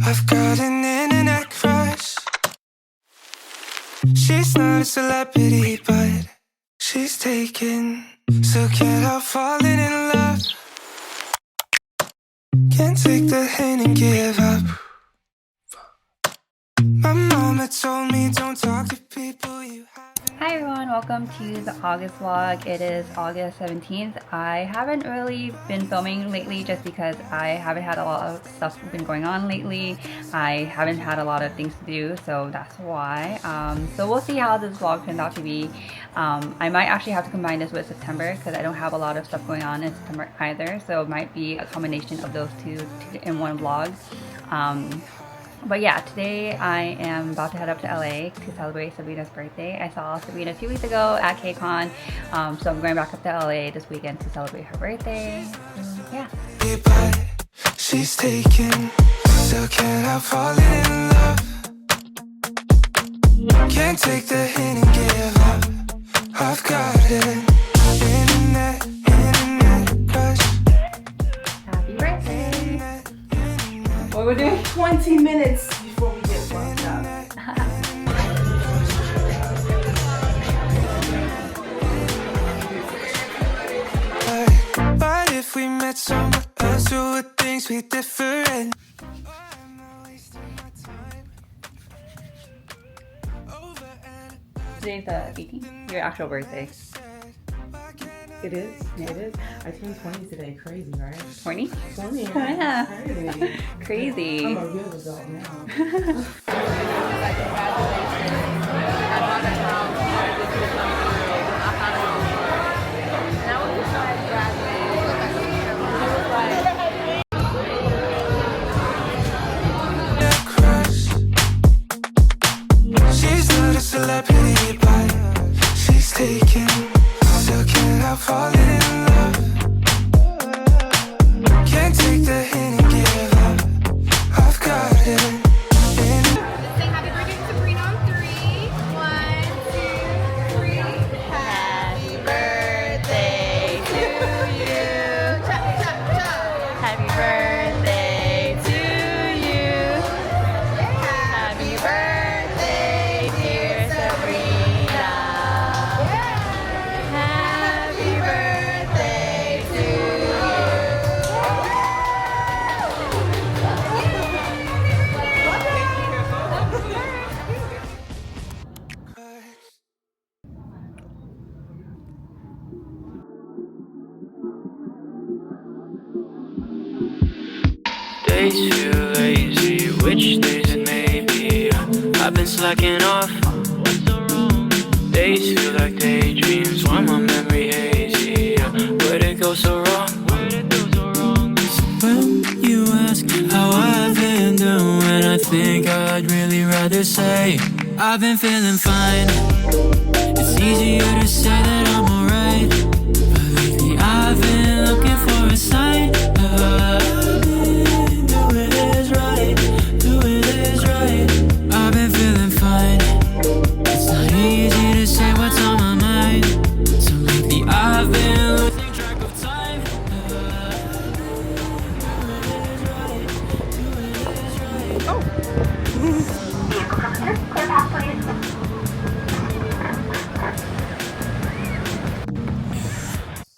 I've got an internet crush. She's not a celebrity, but she's taken. So can't help falling in love. Can't take the hint and give up. My mama told me don't talk to people you haven't. Hi everyone, welcome to the August vlog. It is August 17th. I haven't really been filming lately just because I haven't had a lot of stuff been going on lately. I haven't had a lot of things to do, so that's why. So we'll see how this vlog turns out to be. I might actually have to combine this with September because I don't have a lot of stuff going on in September either, so it might be a combination of those two in one vlog. But yeah, today I am about to head up to LA to celebrate Sabrina's birthday. I saw Sabrina 2 weeks ago at KCON, so I'm going back up to LA this weekend to celebrate her birthday. Yeah. She's taken, still can't help falling in love. Can't take the hint and give up. I've got it. Internet crush. Happy birthday! What we're doing? 20 minutes before we get fucked up. But if we met somewhere else, would things be different? Today's the 18th, your actual birthday. It is? Yeah. It is? I turned 20 today. Crazy, right? 20? 20. Yeah. Crazy. Crazy. I'm a real adult now. She's not a celebrity, but she's taken. Still can't help falling in love. Can't take the hint and give up. I've got it. Sing happy birthday to Sabrina on 3. 1, 2, 3. Happy birthday to you. Chop, chop, chop. Happy birthday to you. Happy birthday, dear Sabrina. Happy birthday to you. Days feel lazy, which days it may be. I've been slacking off. What's so wrong? Days feel like daydreams, why my memory hazy? Where'd it go so wrong? Where'd it go so wrong? So when you ask how I've been doing, I think I'd really rather say I've been feeling fine. It's easier to say that I'm alright, but lately I've been looking for a sign. I've been feeling fine. It's not easy to say what's on my mind, so lately I've been losing track of time.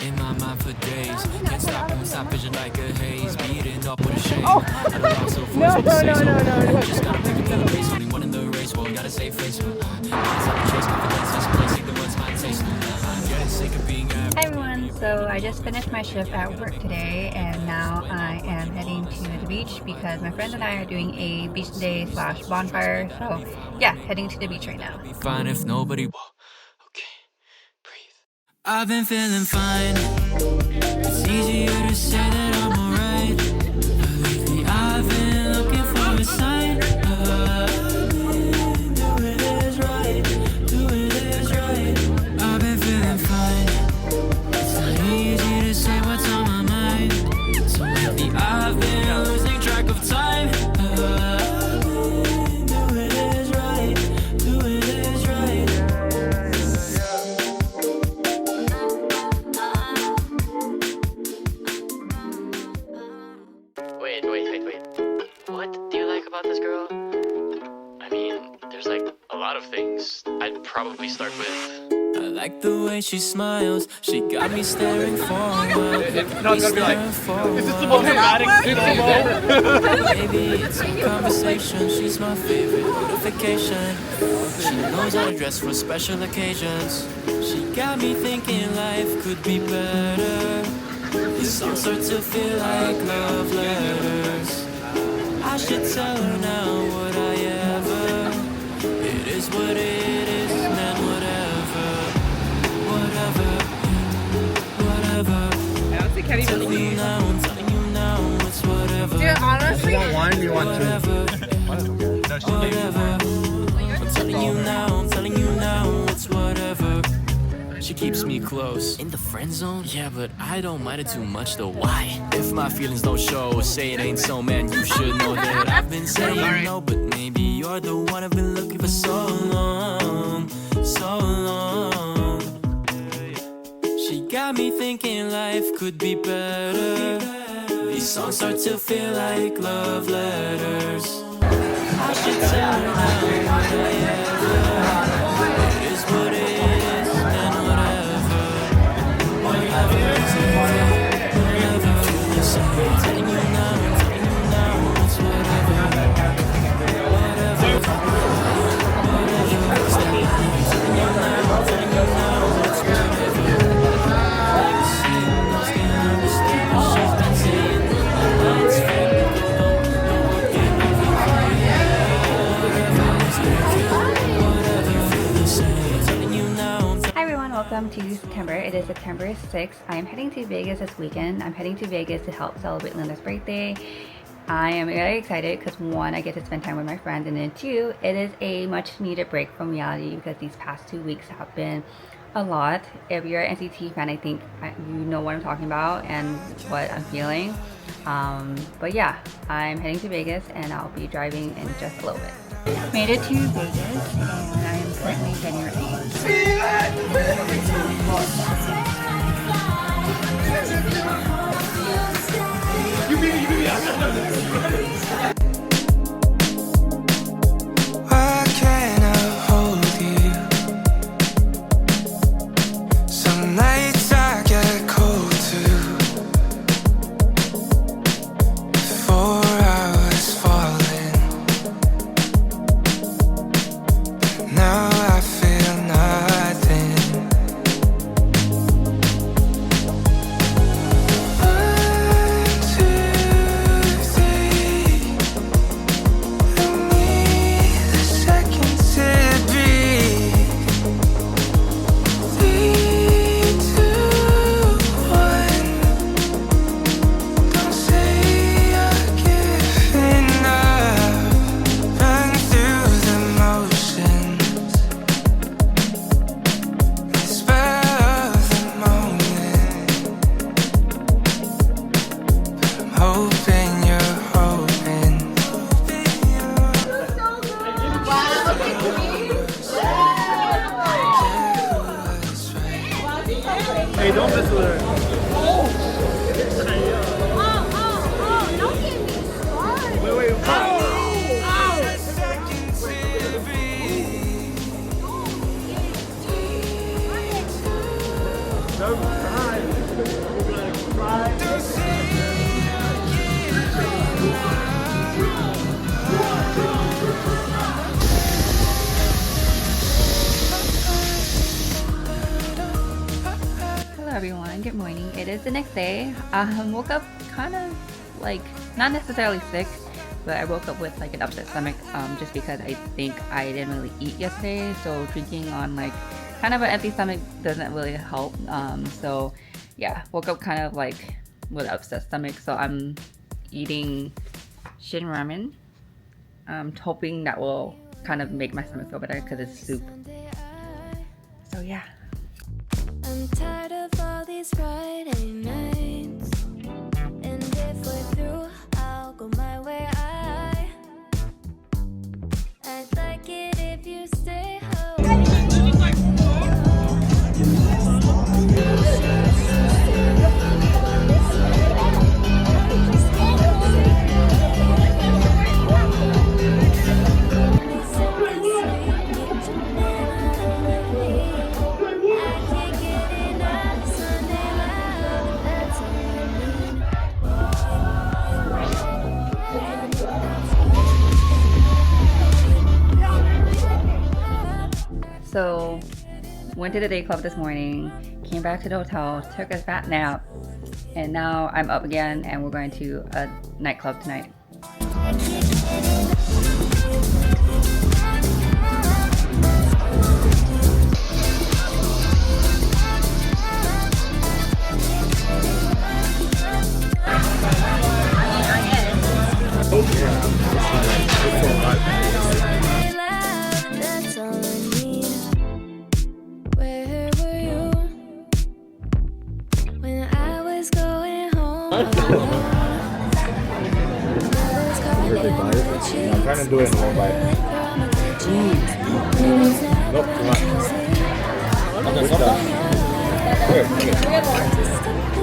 In my mind for days, can't stop, won't stop, vision like a haze, beating up with a shame. I don't know, so forced me to say so. Just gotta pick up the pace, only one in the race, well, gotta save face. Can't stop the chase, confidence is placing the ones my taste. I'm getting sick of being average. Hi everyone, so I just finished my shift at work today and now I am heading to the beach because my friend and I are doing a beach day / bonfire. So yeah, heading to the beach right now. Be fine if nobody. Okay, breathe. I've been feeling fine. It's easier to say that I'm alright, but lately I've been looking for a sign. Doing this right, doing this right. I've been feeling fine. It's not easy to say what's on my mind, so lately I've been losing track of time. Doing this right, doing this right. about this girl? I mean, there's like a lot of things. I'd probably start with. I like the way she smiles. She got me staring forward. It's not gonna be like, is this the most dramatic Maybe it's a conversation. She's my favorite notification. She knows how to dress for special occasions. She got me thinking life could be better. These songs start to feel like love letters. I should tell her now would I ever. It is what it is, man, whatever. I don't think Kenny Telling you now, I'm telling you now, it's whatever. Dude, honestly, You want one? You want two? Whatever. I'm telling you now, I'm telling you now, it's whatever. She keeps me close. In the friend zone? Yeah, but I don't mind it too much though. Why? If my feelings don't show, say it ain't so, man, you should know that I've been saying no, but maybe you're the one I've been looking for so long, so long. She got me thinking life could be better. These songs start to feel like love letters. I should tell her now what I ever. It is what it is, and whatever. Whatever feel the same. Telling you now, it's whatever. Whatever. Telling you now, it's whatever. Hi everyone, welcome to September. It is September 6th. I am heading to Vegas this weekend. I'm heading to Vegas to help celebrate Linda's birthday. I am very excited because one, I get to spend time with my friends, and then two, it is a much needed break from reality because these past 2 weeks have been a lot. If you're an NCT fan, I think you know what I'm talking about and what I'm feeling. But yeah, I'm heading to Vegas and I'll be driving in just a little bit. Made it to Vegas and I am currently getting ready. Why can't I hold you? Some nights I get cold too. 4 hours falling. Now I feel nothing. 1, 2, 3. I need a second to breathe. 3, 2, 1. Don't say you're giving up. Run through the motions. The spell of the moment. I'm hoping you're hoping. Hey, don't mess with her. Wait. Second to breathe. Don't cry. You're gonna cry. Don't say you're giving Hello everyone, good morning. It is the next day. Woke up kind of like, not necessarily sick, but I woke up with like an upset stomach just because I think I didn't really eat yesterday. So drinking on like kind of an empty stomach doesn't really help. So yeah, woke up kind of like with upset stomach. So I'm eating shin ramen. I'm hoping that will kind of make my stomach feel better because it's soup. So yeah. I'm tired of all these Friday nights, and if we're through, I'll go my way. I'd like it if you stay home. So went to the day club this morning, came back to the hotel, took a fat nap, and now I'm up again and we're going to a nightclub tonight. That's all I need. Where were you when I was going home? I'm trying to do it in one bite. Nope, too much.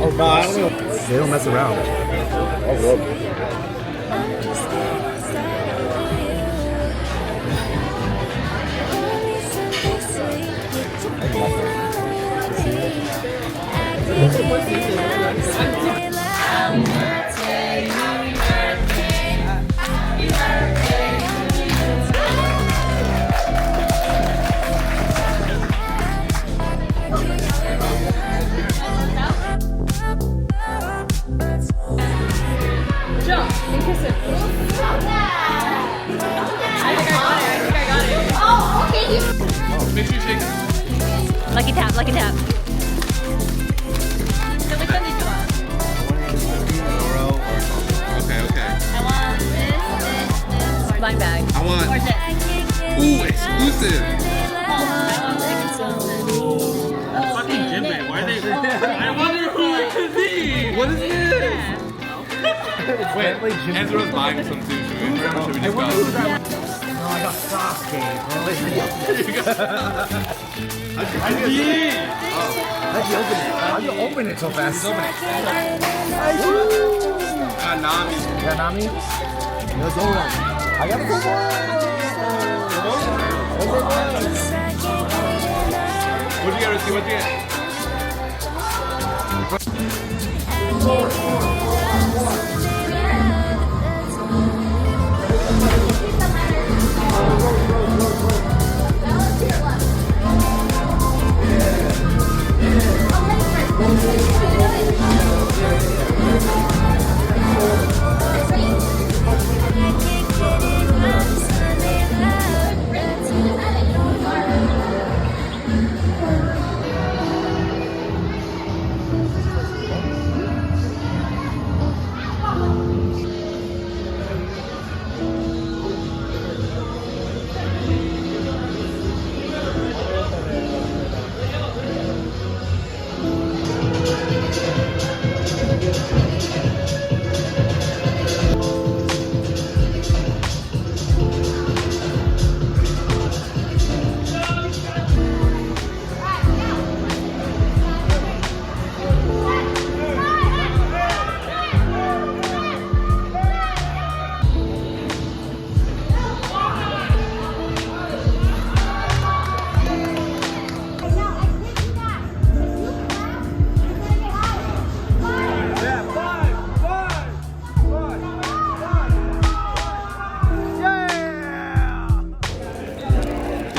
Oh, no, I don't know. They don't mess around. Oh, well. Lucky tap, lucky tap. Okay. I want this. Blind bag. I want. Or this. Ooh, exclusive. Fucking Jimbe, why are they? I wonder who it could be. What is this? Wait, Ezra's buying some too. Should we just go? No, I got sake, bro. How'd How'd you open it? How'd you open it so fast? Nami. You got Nami? Let's go. I got a good What'd you get, Risky? What'd you get?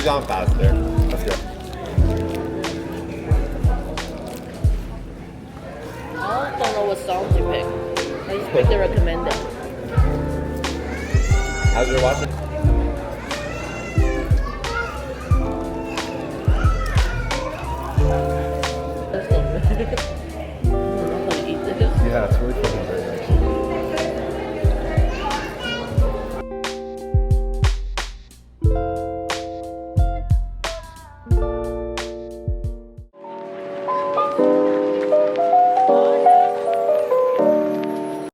She's on fast there. Let's go. I don't know what songs you pick. I just picked the recommended. How's your watching?